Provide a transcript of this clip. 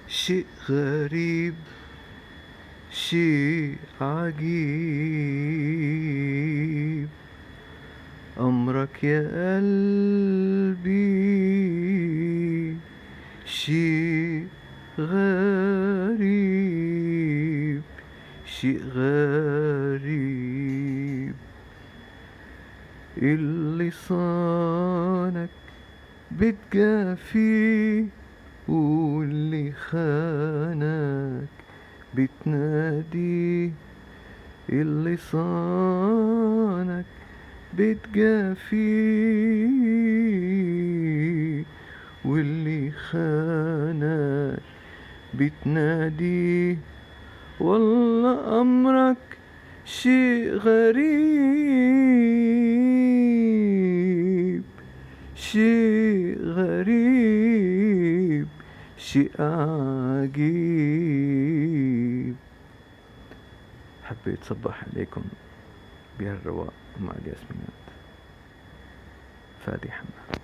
شيء غريب، شيء عجيب، أمرك يا قلبي شيء غريب، شيء غريب. اللي صانك بتجافيه، واللي خانك بتناديه. اللي صانك بتجافيه، واللي خانك بتناديه. والله أمرك شيء غريب، شيء غريب، شيء عجيب. حبيت صباح عليكم بهالرواق مع الياسمينات. فادي حماد.